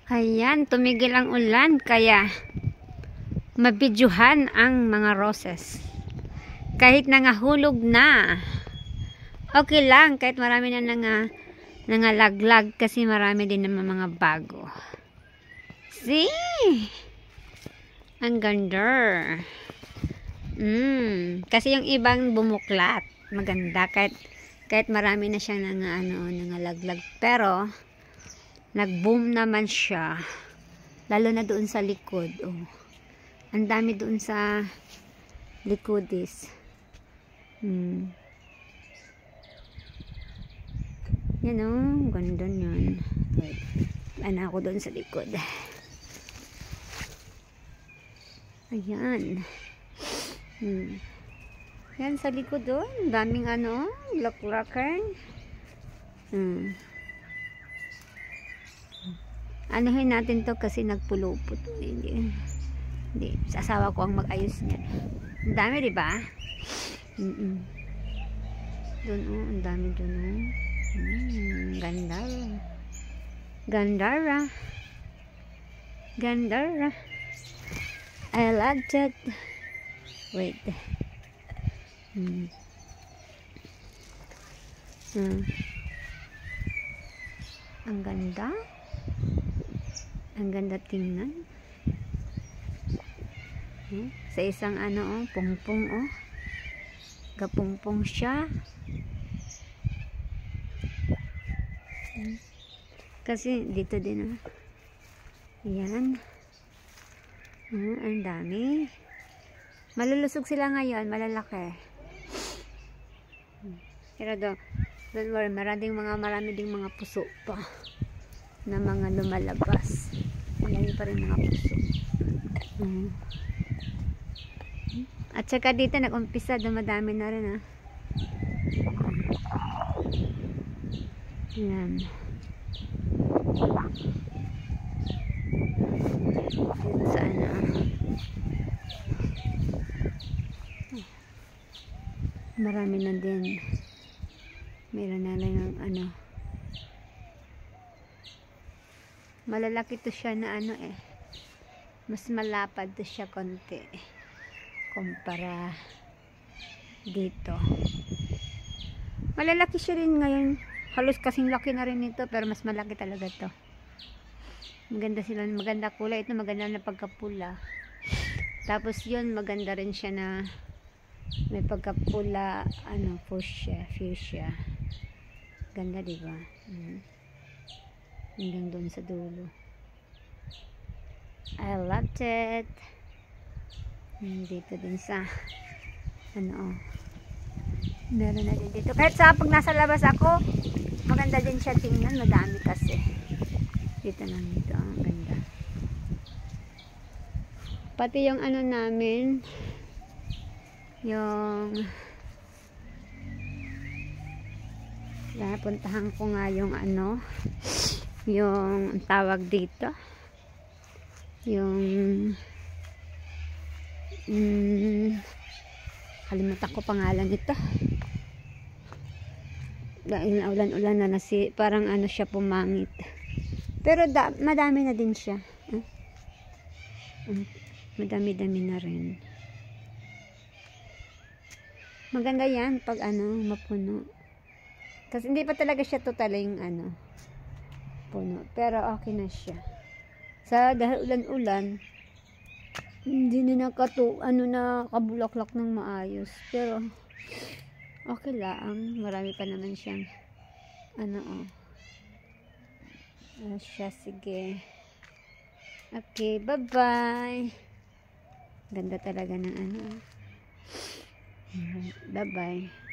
Ayan, tumigil ang ulan kaya mabidyuhan ang mga roses. Kahit nangahulog na, okay lang kahit marami na nangalaglag kasi marami din naman mga bago. See? Ang ganda. Kasi yung ibang bumuklat, maganda kahit marami na siyang nangalaglag, pero nag-boom naman siya. Lalo na doon sa likod. Oh. Ang dami doon sa likudis. Yan oh, ganda yun. Ano ako doon sa likod. Ayan. Yan sa likod doon. Daming laklakan. Anuhin natin to kasi nagpulupot. Hindi. Sa asawa ko ang mag-ayos niya. Ang dami, di ba? Doon ang dami doon ganda. Gandara. I like that. Wait. Ang ganda. Ang ganda tingnan. Sa isang pungpong gapungpong siya. Kasi dito din Ayan. Ang dami. Malulusog sila ngayon, malalaki. Pero don't worry, marami ding mga puso pa na mga lumalabas. Marami pa rin mga puso. At saka dito nag-umpisa, dumadami na rin Ayan. Dito sa marami na din. Meron na lang malalaki to siya na mas malapad to siya konti kumpara dito. Malalaki siya rin ngayon, halos kasing laki na rin ito, pero mas malaki talaga to. Maganda kulay ito, maganda na pagkapula. Tapos yun, maganda rin siya na may pagkapula fuchsia. Ganda, diba? Hanggang doon sa dulo. I loved it. Dito din sa meron na din dito. Kahit pag nasa labas ako, maganda din siya tingnan. Madami kasi. Dito lang dito. Ang ganda. Pati yung namin, yung puntahan ko nga yung yung tawag dito, yung kalimutan ko pangalan nito dahil ulan-ulan na parang siya pumangit, pero madami na din siya. Madami-dami na rin. Maganda yan pag mapuno, kasi hindi pa talaga siya totaling puno, pero okay na siya. Dahil ulan-ulan, hindi na nakabulaklak ng maayos, pero okay lang. Marami pa naman siyang siya. Sige, okay, bye bye. Ganda talaga ng bye bye.